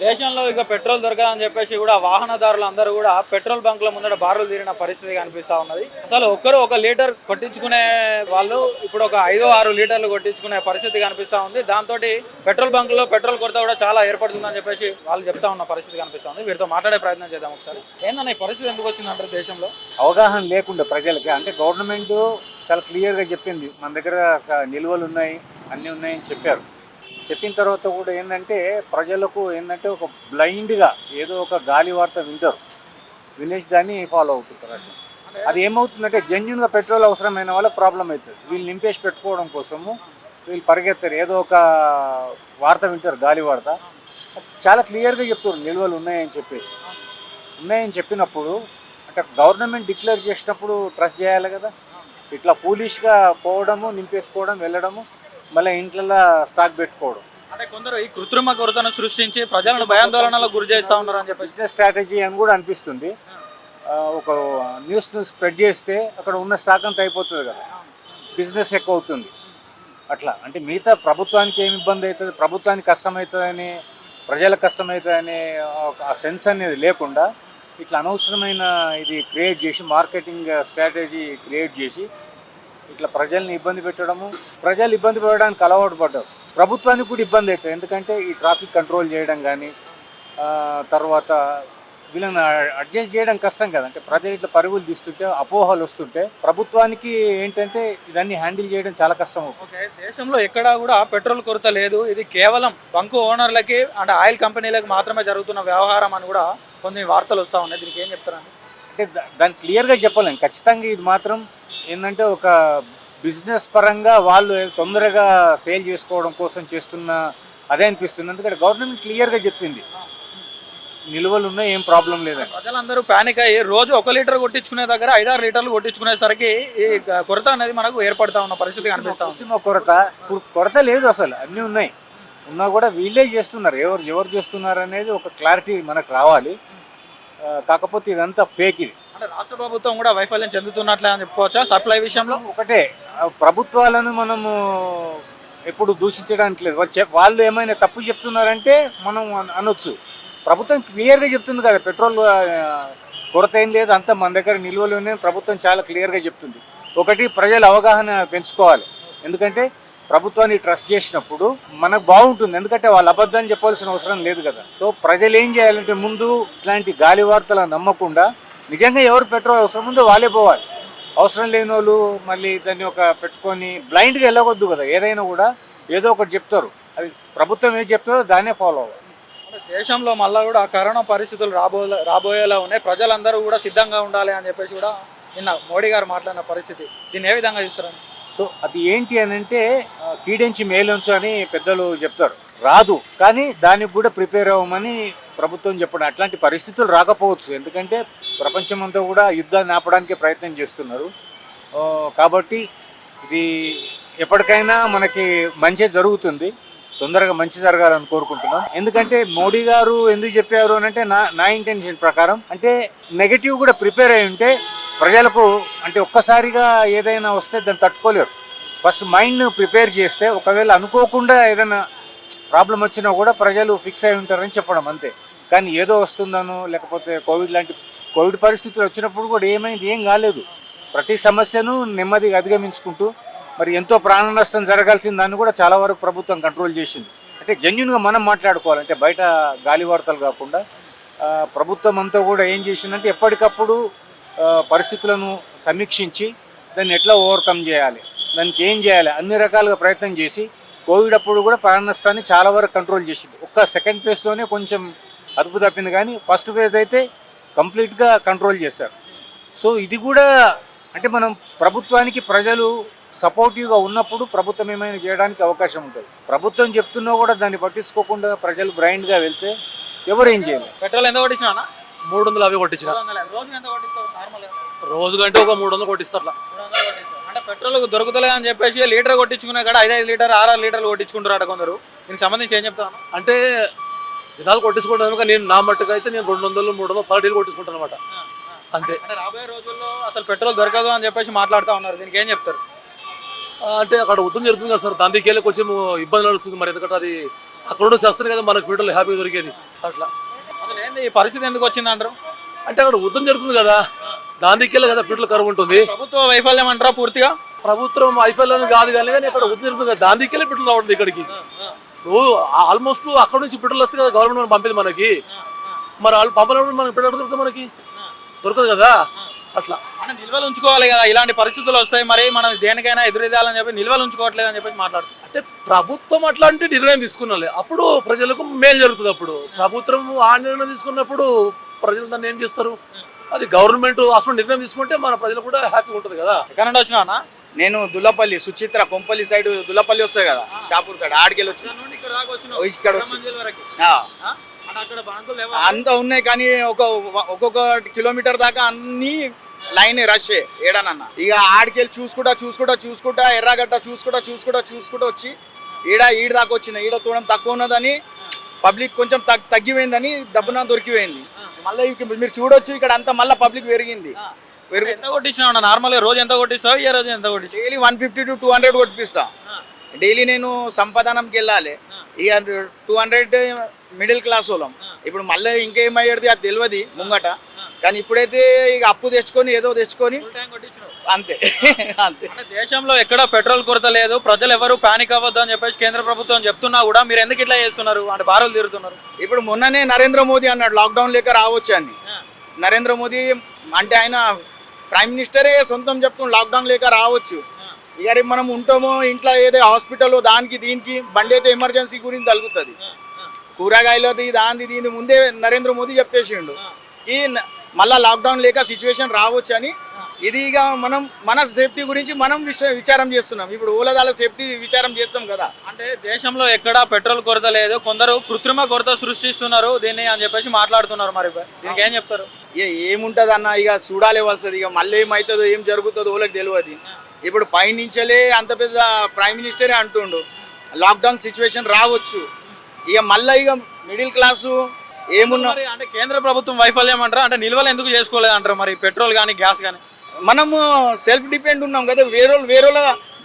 దేశంలో ఇక పెట్రోల్ దొరకదని చెప్పేసి కూడా వాహనదారులు అందరూ కూడా పెట్రోల్ బంకుల ముందర బారులు తీరిన పరిస్థితి కనిపిస్తా ఉన్నది. అసలు ఒక్కరు 1 లీటర్ కొట్టించుకునే వాళ్ళు ఇప్పుడు ఒక 5-6 లీటర్లు కొట్టించుకునే పరిస్థితి కనిపిస్తా ఉంది. దాంతో పెట్రోల్ బంకుల్లో పెట్రోల్ కొరత కూడా చాలా ఏర్పడుతుందని చెప్పేసి వాళ్ళు చెప్తా ఉన్న పరిస్థితి కనిపిస్తా ఉంది. వీరితో మాట్లాడే ప్రయత్నం చేద్దాం ఒకసారి. ఏందన్న ఈ పరిస్థితి ఎందుకు వచ్చిందంటారు దేశంలో? అవగాహన లేకుండా ప్రజలకి, అంటే గవర్నమెంట్ చాలా క్లియర్గా చెప్పింది మన దగ్గర నిల్వలు ఉన్నాయి, అన్నీ ఉన్నాయని చెప్పారు. చెప్పిన తర్వాత కూడా ఏంటంటే ప్రజలకు ఏంటంటే ఒక బ్లైండ్గా ఏదో ఒక గాలి వార్త వింటారు, వినేసి దాన్ని ఫాలో అవుతుంటారు. అట్లా అది ఏమవుతుందంటే జెన్యున్గా పెట్రోల్ అవసరమైన వాళ్ళకి ప్రాబ్లం అవుతుంది. వీళ్ళు నింపేసి పెట్టుకోవడం కోసము వీళ్ళు పరిగెత్తారు, ఏదో ఒక వార్త వింటారు, గాలి వార్త. చాలా క్లియర్గా చెప్తారు నిల్వలు ఉన్నాయని చెప్పేసి. ఉన్నాయని చెప్పినప్పుడు అంటే గవర్నమెంట్ డిక్లేర్ చేసినప్పుడు ట్రస్ట్ చేయాలి కదా. ఇట్లా ఫూలిష్గా పోవడము, నింపేసుకోవడం, వెళ్ళడము, మళ్ళీ ఇంట్లో స్టాక్ పెట్టుకోవడం. అంటే కొందరు ఈ కృత్రిమ కొరతను సృష్టించి ప్రజలను భయాందోళనలకు గురి చేస్తూ ఉన్నారు అని చెప్పి బిజినెస్ స్ట్రాటజీ అని కూడా అనిపిస్తుంది. ఒక న్యూస్ స్ప్రెడ్ చేస్తే అక్కడ ఉన్న స్టాక్ అంతా అయిపోతుంది కదా, బిజినెస్ ఎక్కువ అవుతుంది. అట్లా అంటే మిగతా ప్రభుత్వానికి ఏమి ఇబ్బంది అవుతుంది, ప్రభుత్వానికి కష్టమవుతుందని, ప్రజలకు కష్టమవుతుందనే ఆ సెన్స్ అనేది లేకుండా ఇట్లా అనవసరమైన ఇది క్రియేట్ చేసి, మార్కెటింగ్ స్ట్రాటజీ క్రియేట్ చేసి ఇట్లా ప్రజల్ని ఇబ్బంది పెట్టడము. ప్రజలు ఇబ్బంది పెట్టడానికి అలవాటు పడ్డారు. ప్రభుత్వానికి కూడా ఇబ్బంది అవుతుంది. ఎందుకంటే ఈ ట్రాఫిక్ కంట్రోల్ చేయడం కానీ, తర్వాత వీళ్ళని అడ్జస్ట్ చేయడం కష్టం కదా. అంటే ప్రజలు ఇట్లా పరుగులు తీస్తుంటే, అపోహలు వస్తుంటే ప్రభుత్వానికి ఏంటంటే ఇదన్నీ హ్యాండిల్ చేయడం చాలా కష్టం అవుతుంది. ఓకే, దేశంలో ఎక్కడా కూడా పెట్రోల్ కొరత లేదు, ఇది కేవలం బంకు ఓనర్లకి అంటే ఆయిల్ కంపెనీలకు మాత్రమే జరుగుతున్న వ్యవహారం అని కూడా కొన్ని వార్తలు వస్తూ ఉన్నాయి. దీనికి ఏం చెప్తారండి? అంటే దాన్ని క్లియర్గా చెప్పలేము. ఖచ్చితంగా ఇది మాత్రం ఏంటంటే ఒక బిజినెస్ పరంగా వాళ్ళు తొందరగా సేల్ చేసుకోవడం కోసం చేస్తున్న అదే అనిపిస్తుంది. ఎందుకంటే గవర్నమెంట్ క్లియర్గా చెప్పింది నిల్వలు ఉన్నాయి, ఏం ప్రాబ్లం లేదని. ప్రజలందరూ ప్యానిక్ అయ్యి రోజు 1 లీటర్ కొట్టించుకునే దగ్గర 5-6 లీటర్లు కొట్టించుకునేసరికి ఈ కొరత అనేది మనకు ఏర్పడతా ఉన్న పరిస్థితి కనిపిస్తా ఉంది. కొరత లేదు, అసలు అన్నీ ఉన్నాయి. ఉన్నా కూడా వీళ్ళే చేస్తున్నారు. ఎవరు చేస్తున్నారు అనేది ఒక క్లారిటీ మనకు రావాలి. కాకపోతే ఇదంతా ఫేక్. ఇది అంటే రాష్ట్ర ప్రభుత్వం కూడా వైఫల్యం చెందుతున్నట్లే అని చెప్పుకోవచ్చా సప్లై విషయంలో? ఒకటే, ప్రభుత్వాలను మనము ఎప్పుడు దూషించడానికి లేదు. వాళ్ళు ఏమైనా తప్పు చెప్తున్నారంటే మనం అనొచ్చు. ప్రభుత్వం క్లియర్గా చెప్తుంది కదా, పెట్రోల్ కొరత ఏం లేదు, అంతా మన దగ్గర నిల్వలు ఉన్నాయని ప్రభుత్వం చాలా క్లియర్గా చెప్తుంది. ఒకటి, ప్రజలు అవగాహన పెంచుకోవాలి. ఎందుకంటే ప్రభుత్వాన్ని ట్రస్ట్ చేసినప్పుడు మనకు బాగుంటుంది. ఎందుకంటే వాళ్ళు అబద్ధాన్ని చెప్పాల్సిన అవసరం లేదు కదా. సో ప్రజలు ఏం చేయాలంటే ముందు ఇట్లాంటి గాలి వార్తలను నమ్మకుండా నిజంగా ఎవరు పెట్రోల్ అవసరం ఉందో వాళ్ళే పోవాలి. అవసరం లేని వాళ్ళు మళ్ళీ దాన్ని ఒక పెట్టుకొని బ్లైండ్గా వెళ్ళవద్దు కదా. ఏదైనా కూడా ఏదో ఒకటి చెప్తారు, అది ప్రభుత్వం ఏం చెప్తారో దాన్నే ఫాలో అవ్వాలి. దేశంలో మళ్ళీ కూడా కరోనా పరిస్థితులు రాబోయేలా ఉన్నాయి, ప్రజలందరూ కూడా సిద్ధంగా ఉండాలి అని చెప్పేసి కూడా నిన్న మోడీ గారు మాట్లాడిన పరిస్థితి. దీన్ని ఏ విధంగా చూస్తారని? సో అది ఏంటి అని అంటే కీడెంచి మేలుంచు అని పెద్దలు చెప్తారు. రాదు, కానీ దానికి కూడా ప్రిపేర్ అవ్వమని ప్రభుత్వం చెప్పడం. అట్లాంటి పరిస్థితులు రాకపోవచ్చు, ఎందుకంటే ప్రపంచమంతా కూడా యుద్ధాన్ని ఆపడానికి ప్రయత్నం చేస్తున్నారు. కాబట్టి ఇది ఎప్పటికైనా మనకి మంచి జరుగుతుంది, తొందరగా మంచి జరగాలని కోరుకుంటున్నాం. ఎందుకంటే మోడీ గారు ఎందుకు చెప్పారు అని అంటే నా ఇంటెన్షన్ ప్రకారం అంటే నెగటివ్ కూడా ప్రిపేర్ అయి ఉంటే ప్రజలకు అంటే ఒక్కసారిగా ఏదైనా వస్తే దాన్ని తట్టుకోలేరు. ఫస్ట్ మైండ్ ప్రిపేర్ చేస్తే ఒకవేళ అనుకోకుండా ఏదైనా ప్రాబ్లం వచ్చినా కూడా ప్రజలు ఫిక్స్ అయి ఉంటారని చెప్పడం అంతే. కానీ ఏదో వస్తుందనో లేకపోతే కోవిడ్ పరిస్థితులు వచ్చినప్పుడు కూడా ఏం కాలేదు. ప్రతి సమస్యను నెమ్మదిగా అధిగమించుకుంటూ మరి ఎంతో ప్రాణ నష్టం జరగాల్సిన దాన్ని కూడా చాలా వరకు ప్రభుత్వం కంట్రోల్ చేసింది. అంటే జెన్యున్గా మనం మాట్లాడుకోవాలంటే బయట గాలి వార్తలు కాకుండా ప్రభుత్వం అంతా కూడా ఏం చేసిందంటే ఎప్పటికప్పుడు పరిస్థితులను సమీక్షించి దాన్ని ఎట్లా ఓవర్కమ్ చేయాలి, దానికి ఏం చేయాలి, అన్ని రకాలుగా ప్రయత్నం చేసి కోవిడ్ అప్పుడు కూడా ప్రాణ నష్టాన్ని చాలా వరకు కంట్రోల్ చేసింది. ఒక్క సెకండ్ ఫేజ్లోనే కొంచెం అదుపు తప్పింది, కానీ ఫస్ట్ ఫేజ్ అయితే కంప్లీట్గా కంట్రోల్ చేశారు. సో ఇది కూడా అంటే మనం ప్రభుత్వానికి ప్రజలు సపోర్టివ్గా ఉన్నప్పుడు ప్రభుత్వం ఏమైనా చేయడానికి అవకాశం ఉంటుంది. ప్రభుత్వం చెప్తున్నా కూడా దాన్ని పట్టించుకోకుండా ప్రజలు బ్లైండ్గా వెళ్తే ఎవరు ఏం చేయలేదు. పెట్రోల్ ఎంత కొట్టించినా? 350 కొట్టించిన. రోజు గంటే ఒక 300 కొట్టిస్తారు. అంటే పెట్రోల్ దొరుకుతలే అని చెప్పేసి లీటర్ కొట్టించుకునే కాడ 5-5 లీటర్ 6-6 లీటర్లు కొట్టించుకుంటారు కొందరు. దీనికి సంబంధించి ఏం చెప్తాను అంటే దినాలు కొట్టించుకుంటాను. నేను నా మట్టుకు అయితే నేను 200-300 పర్ డీలు కొట్టించుకుంటాను అనమాట, అంతే. రాబోయే రోజుల్లో అసలు పెట్రోల్ దొరకదు అని చెప్పేసి మాట్లాడుతూ ఉన్నారు, దీనికి ఏం చెప్తారు? అంటే అక్కడ యుద్ధం జరుగుతుంది కదా సార్, దానికి వెళ్ళి కొంచెం ఇబ్బంది నడుస్తుంది. మరి ఎందుకంటే అది అక్కడ చేస్తారు కదా మనకు పెట్రోల్ హ్యాపీగా దొరికేది. అట్లా అసలు ఏంది ఈ పరిస్థితి ఎందుకు వచ్చింది అంటారు? అంటే అక్కడ యుద్ధం జరుగుతుంది కదా, దానికెళ్ళి కదా పెట్రోల్ కరువు ఉంటుంది. ప్రభుత్వ వైఫల్యం అంటారా పూర్తిగా? ప్రభుత్వం అయిపోయాలని కాదు కానీ అక్కడ యుద్ధం జరుగుతుంది కదా, దానికెళ్ళి పెట్రోల్ రావట్లేదు ఇక్కడికి. ఆల్మోస్ట్ అక్కడ నుంచి పెట్రోల్ వస్తే కదా గవర్నమెంట్ మనం పంపేది మనకి. మరి వాళ్ళు పంపలేనప్పుడు మనకి పెట్రోల్ దొరుకుతుంది, మనకి దొరకదు కదా. అట్లా మనం నిల్వలు ఉంచుకోవాలి కదా, ఇలాంటి పరిస్థితులు వస్తాయి, మరి మనం దేనికైనా ఎదురెదాలని చెప్పి నిల్వలు ఉంచుకోవట్లేదు అని చెప్పి మాట్లాడుతాం. అంటే ప్రభుత్వం అట్లాంటి నిర్ణయం తీసుకున్నాలి, అప్పుడు ప్రజలకు మేలు జరుగుతుంది. అప్పుడు ప్రభుత్వం ఆ నిర్ణయం తీసుకున్నప్పుడు ప్రజలు దాన్ని ఏం చేస్తారు? అది గవర్నమెంట్ అసలు నిర్ణయం తీసుకుంటే మన ప్రజలు కూడా హ్యాపీగా ఉంటుంది కదా. ఎక్కడ నుండి వచ్చినా? నేను దుల్లపల్లి సుచిత్ర కొంపల్లి సైడ్ దుల్లపల్లి వస్తాయి కదా, షాపూర్ సైడ్ ఆడికెళ్ళి వచ్చి ఇక్కడ వచ్చి అంతా ఉన్నాయి కానీ ఒక్కొక్క కిలోమీటర్ దాకా అన్ని లైన్ రష్ ఏడనన్న. ఇక ఆడికెళ్ళి చూసుకుంటా ఎర్రగడ్డ చూసుకుంటా వచ్చి ఈడ దాకా వచ్చిన ఈడ తూడం తక్కువ ఉన్నదని పబ్లిక్ కొంచెం తగ్గిపోయిందని దబ్బున దొరికిపోయింది. మళ్ళీ మీరు చూడొచ్చు ఇక్కడ అంతా మళ్ళీ పబ్లిక్ పెరిగింది. ఎంత కొట్టించినా నార్మల్ గా రోజు ఎంత కొట్టిస్తావు? ఏ రోజు ఎంత కొట్టిస్తావు? డైలీ 150 to 200 కొట్టిస్తా. డైలీ నేను సంపాదనంకి వెళ్ళాలి. ఇక 200 మిడిల్ క్లాస్ వాళ్ళం. ఇప్పుడు మళ్ళీ ఇంకేమయ్యేది అది తెలియదు ముంగట, కానీ ఇప్పుడైతే ఇక అప్పు తెచ్చుకొని ఏదో తెచ్చుకొని అంతే అంతే. దేశంలో ఎక్కడ పెట్రోల్ కొరత లేదు, ప్రజలు ఎవరు పానిక్ అవ్వద్దు అని చెప్పేసి కేంద్ర ప్రభుత్వం చెప్తున్నా కూడా మీరు ఎందుకు ఇట్లా చేస్తున్నారు అంటే బారులు తిరుగుతున్నారు? ఇప్పుడు మొన్ననే నరేంద్ర మోదీ అన్నాడు లాక్డౌన్ లేక రావచ్చు అని. నరేంద్ర మోదీ అంటే ఆయన ప్రైమ్ మినిస్టరే సొంతం చెప్తున్నాడు లాక్డౌన్ లేక రావచ్చు. ఇక రేపు మనం ఉంటామో ఇంట్లో ఏదో హాస్పిటల్ దానికి దీనికి బండి అయితే ఎమర్జెన్సీ గురించి తగ్గుతుంది, కూరగాయలది దీని ముందే నరేంద్ర మోదీ చెప్పేసిండు ఈ మళ్ళీ లాక్డౌన్ లేక సిచ్యువేషన్ రావచ్చు అని. ఇది ఇక మన సేఫ్టీ గురించి మనం విచారం చేస్తున్నాం. ఇప్పుడు ఓలాదాల సేఫ్టీ విచారం చేస్తాం కదా. అంటే దేశంలో ఎక్కడా పెట్రోల్ కొరత లేదు, కొందరు కృత్రిమ కొరత సృష్టిస్తున్నారు దీన్ని అని చెప్పేసి మాట్లాడుతున్నారు. మరి దీనికి ఏం చెప్తారు? ఏముంటది అన్న, ఇక చూడాలి వస్తుంది. ఇక మళ్ళీ ఏమవుతుందో ఏం జరుగుతుందో ఓళ్ళకి తెలియదు. ఇప్పుడు పైనుంచలే అంత పెద్ద ప్రైమ్ మినిస్టరే అంటుండు లాక్డౌన్ సిచ్యువేషన్ రావచ్చు. ఇక మళ్ళీ ఇక మిడిల్ క్లాసు ఏమున్నా అంటే కేంద్ర ప్రభుత్వం వైఫల్యం అంటారా? అంటే నిల్వలు ఎందుకు చేసుకోలేదు అంటారు మరి పెట్రోల్ కానీ గ్యాస్ కానీ? మనము సెల్ఫ్ డిపెండ్ ఉన్నాం కదా, వేరే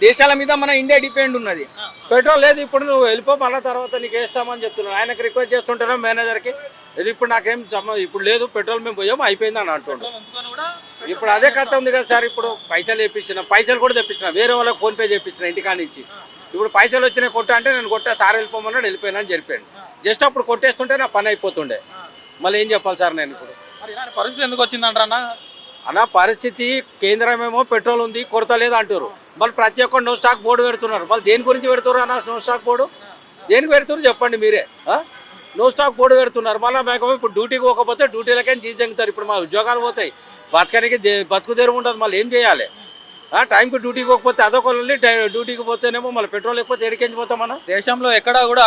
దేశాల మీద మన ఇండియా డిపెండ్ ఉన్నది. పెట్రోల్ లేదు, ఇప్పుడు నువ్వు వెళ్ళిపో మళ్ళీ తర్వాత నీకు వేస్తామని చెప్తున్నాను. ఆయనకు రిక్వెస్ట్ చేస్తుంటున్నాం మేనేజర్కి, ఇప్పుడు నాకేం ఇప్పుడు లేదు పెట్రోల్ మేము పోయాం అయిపోయింది అని అంటుండ్రు. ఇప్పుడు అదే కథ ఉంది కదా సార్. ఇప్పుడు పైసలు వేయించిన పైసలు కూడా తెప్పించిన, వేరే వాళ్ళకి ఫోన్పే చేయించిన ఇంటికా నుంచి. ఇప్పుడు పైసలు వచ్చినాయి కొట్టా అంటే నేను కొట్టా సార్ వెళ్ళిపోమన్నాడు, వెళ్ళిపోయినా అని చెప్పాను. జస్ట్ అప్పుడు కొట్టేస్తుంటే నా పని అయిపోతుండే. మళ్ళీ ఏం చెప్పాలి సార్ నేను ఇప్పుడు? పరిస్థితి ఎందుకు వచ్చిందంటారా అన్న? పరిస్థితి కేంద్రమేమో పెట్రోల్ ఉంది కొరత లేదు అంటారు, మళ్ళీ ప్రతి ఒక్కరు నో స్టాక్ బోర్డు పెడుతున్నారు. మళ్ళీ దేని గురించి పెడుతున్నారు అన్న? నో స్టాక్ బోర్డు దేనికి పెడుతున్నారు చెప్పండి మీరే. నో స్టాక్ బోర్డు పెడుతున్నారు. మళ్ళీ మేము ఇప్పుడు డ్యూటీకి పోకపోతే డ్యూటీలకే జీజంగుతారు. ఇప్పుడు మా ఉద్యోగాలు పోతాయి, బతకడానికి బతుకు తెరువు ఉండదు. మళ్ళీ ఏం చేయాలి? టైంకి డ్యూటీకి పోకపోతే అదొకళ్ళు, డ్యూటీకి పోతేనేమో మళ్ళీ పెట్రోల్ లేకపోతే ఎడికెంచి పోతామన్నా? దేశంలో ఎక్కడ కూడా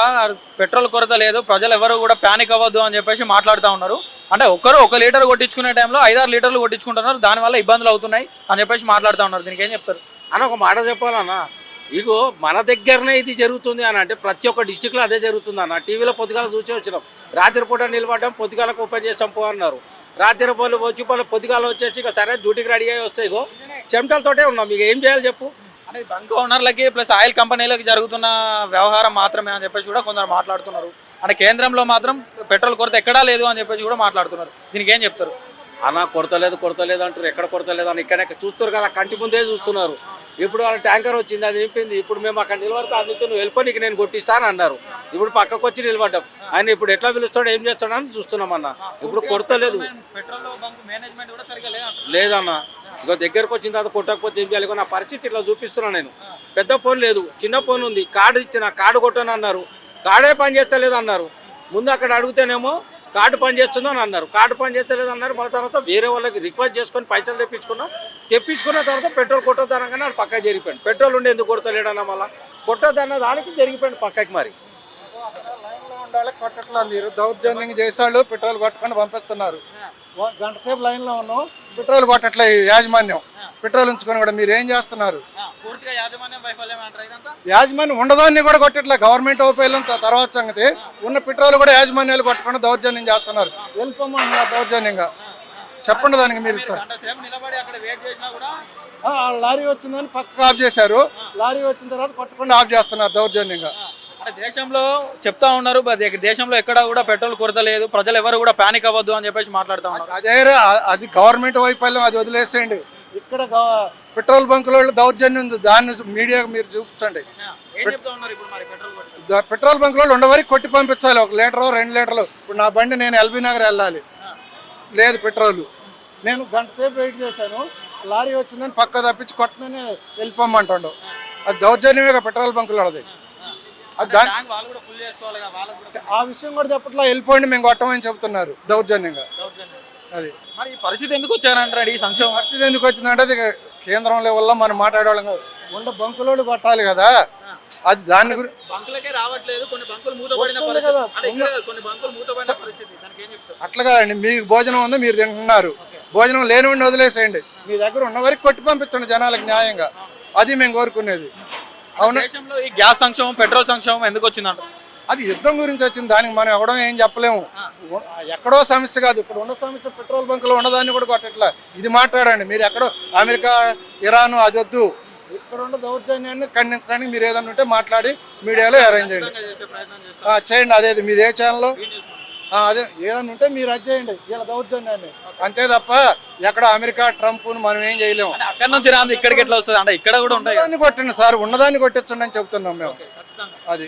పెట్రోల్ కొరత లేదు, ప్రజలు ఎవరు కూడా ప్యానిక్ అవ్వద్దు అని చెప్పేసి మాట్లాడుతూ ఉన్నారు. అంటే ఒక లీటర్ కొట్టించుకునే టైంలో 5-6 లీటర్లు కొట్టించుకుంటున్నారు, దానివల్ల ఇబ్బందులు అవుతున్నాయి అని చెప్పేసి మాట్లాడుతూ ఉన్నారు. దీనికి ఏం చెప్తారు అని ఒక మాట చెప్పాలన్నా? ఇగో మన దగ్గరనే ఇది జరుగుతుంది అని అంటే ప్రతి ఒక్క డిస్టిక్లో అదే జరుగుతుంది అన్న. టీవీలో పొద్దుగాల చూసే వచ్చినాం, రాత్రిపూట నిలబడ్డాం, పొద్దుగాలకు ఓపెన్ చేసాం పో అన్నారు. రాత్రి పోలు వచ్చి పొద్దుగాల వచ్చేసి ఇక సరే డ్యూటీకి రెడీ అయ్యి వస్తాయి. ఇగో చెమటలతోటే ఉన్నాం, ఇక ఏం చేయాలి చెప్పు? అంటే బంక్ ఓనర్లకి ప్లస్ ఆయిల్ కంపెనీలకి జరుగుతున్న వ్యవహారం మాత్రమే అని చెప్పేసి కూడా కొందరు మాట్లాడుతున్నారు. అంటే కేంద్రంలో మాత్రం పెట్రోల్ కొరత ఎక్కడా లేదు అని చెప్పేసి కూడా మాట్లాడుతున్నారు. దీనికి ఏం చెప్తారు అన్న? కొరత లేదు అంటారు, ఎక్కడ కొరత లేదు అని ఇక్కడ చూస్తారు కదా, కంటి ముందే చూస్తున్నారు. ఇప్పుడు వాళ్ళ ట్యాంకర్ వచ్చింది, అది నింపింది. ఇప్పుడు మేము అక్కడ నిలబడితే అది నువ్వు వెళ్ళిపోయి నీకు నేను కొట్టిస్తాను అన్నారు. ఇప్పుడు పక్కకు వచ్చి నిలబడ్డాం. ఆయన ఇప్పుడు ఎట్లా పిలుస్తాడు ఏం చేస్తాడు అని చూస్తున్నాం అన్న. ఇప్పుడు కొరత లేదు లేదన్న. ఇక దగ్గరకు వచ్చిన తర్వాత కొట్టకపోతే ఏం చేయాలి? నా పరిస్థితి ఇట్లా చూపిస్తున్నాను నేను. పెద్ద ఫోన్ లేదు, చిన్న ఫోన్ ఉంది. కార్డు ఇచ్చిన, కార్డు కొట్టను అన్నారు. కార్డే పని చేస్తలేదు అన్నారు. ముందు అక్కడ అడిగితేనేమో కార్డు పని చేస్తుందో అని అన్నారు. కార్డు పని చేస్తలేదు అన్నారు. మన తర్వాత వేరే వాళ్ళకి రిక్వెస్ట్ చేసుకొని పైసలు తెప్పించుకున్న తర్వాత పెట్రోల్ కొట్టొద్దనగానే వాళ్ళు పక్కకి జరిగిపోయాడు. పెట్రోల్ ఉండి ఎందుకు కొడతలేడన్నా? మళ్ళీ కొట్టొద్దన్న దానికి జరిగిపోయాడు పక్కకి. మరి లైన్లో ఉండాలి, కొట్టట్లా. మీరు దౌర్జన్యం చేసాళ్ళు పెట్రోల్ కొట్టకుండా పంపిస్తున్నారు. గంట సేపు లైన్లో ఉన్నాం, పెట్రోల్ కొట్టట్లే యాజమాన్యం. పెట్రోల్ ఉంచుకొని కూడా మీరు ఏం చేస్తున్నారు? యాజమాన్యం ఉండదాన్ని కూడా కొట్టట్లే. గవర్నమెంట్ ఓపేళ్ళం తర్వాత సంగతి. ఉన్న పెట్రోల్ కూడా యాజమాన్యాలు కొట్టకుండా దౌర్జన్యం చేస్తున్నారు. వెళ్ళిపోమన్నారు దౌర్జన్యంగా. చెప్పండి దానికి మీరు సార్. లారీ వచ్చిందని పక్కకు ఆఫ్ చేశారు. లారీ వచ్చిన తర్వాత కొట్టకుండా ఆఫ్ చేస్తున్నారు దౌర్జన్యంగా. మరి దేశంలో చెప్తా ఉన్నారు దేశంలో ఎక్కడ కూడా పెట్రోల్ కొరత లేదు, ప్రజలు ఎవరు కూడా పానిక్ అవ్వద్దు అని చెప్పేసి మాట్లాడుతూ ఉన్నారు. అదే అది గవర్నమెంట్ వైఫల్యం, అది వదిలేసేయండి. ఇక్కడ పెట్రోల్ బంకుల దౌర్జన్యం ఉంది, దాన్ని మీడియాకు మీరు చూపించండి. ఏం చెప్తా ఉన్నారు ఇప్పుడు మరి పెట్రోల్ కొరత? పెట్రోల్ బంకులో ఉండవరకు కొట్టి పంపించాలి, 1 లీటరు 2 లీటర్లు. ఇప్పుడు నా బండి నేను ఎల్బీ నగర్ వెళ్ళాలి, లేదు పెట్రోల్, నేను గంట సేపు వెయిట్ చేశాను, లారీ వచ్చిందని పక్క తప్పించి కొట్టనని వెళ్ళిపోమంటాడు. అది దౌర్జన్యమే పెట్రోల్ బంకులో అది. దాని ట్యాంక్ వాళ్ళు కూడా ఫుల్ చేసుకోవాలి కదా, వాళ్ళకు కూడా ఆ విషయం కూడా చెప్పట్లా, వెళ్ళిపోండి మేము కొట్టమని చెప్తున్నారు దౌర్జన్యంగా. దౌర్జన్యం. అది మరి ఈ పరిస్థితి ఎందుకు వచ్చారంటారు ఈ సంక్షేమం? పరిస్థితి ఎందుకు వచ్చిందంటే అది కేంద్రం లెవెల్లో మనం మాట్లాడేవాళ్ళం కాదు. ఉన్న బంకులోడు కొట్టాలి కదా, అది దాని గురించి. బంకులకే రావట్లేదు, కొన్ని బంకులు మూతపడిన పరిస్థితి. అంటే ఇక్కడ కొన్ని బంకులు మూతపడిన పరిస్థితి, దానికి ఏం చెప్తారు? అట్లా కాదండి, మీకు భోజనం ఉంది, మీరు తింటున్నారు, భోజనం లేనివాడిని వదిలేసేయండి, మీ దగ్గర ఉన్న వరకు కొట్టి పంపించండి జనాలకు న్యాయంగా, అది మేము కోరుకునేది. అవును, దేశంలో ఈ గ్యాస్ సంక్షేమం, పెట్రోల్ సంక్షేమం ఎందుకు వచ్చిందంట? అది యుద్ధం గురించి వచ్చింది, దానికి మనం ఎవడం ఏం చెప్పలేము. ఎక్కడో సమస్య కాదు, ఇక్కడ ఉన్న సమస్య పెట్రోల్ బంకులో ఉన్నదాన్ని కూడా కొట్టట్లా. ఇది మాట్లాడండి, మీరు ఎక్కడో అమెరికా, ఇరాన్ అది వద్దు, ఇక్కడ ఉన్న దౌర్జన్యాన్ని ఖండించడానికి మీరు ఏదన్నా ఉంటే మాట్లాడి మీడియాలో అరేంజ్ చేయండి. చేయండి, అదేది మీది ఏ ఛానల్లో, అదే ఏదన్నా ఉంటే మీరు అది చేయండి ఇలా దౌర్జన్యాన్ని, అంతే తప్ప ఎక్కడ అమెరికా ట్రంప్ మనం ఏం చేయలేము. అక్కడ నుంచి రాంది ఇక్కడికి ఎట్లా వస్తుంది అంటే ఇక్కడ కూడా ఉంటాయి. ఉన్నదాన్ని కొట్టండి సార్, ఉన్నదాన్ని కొట్టించండి అని చెప్తున్నాం మేము. అది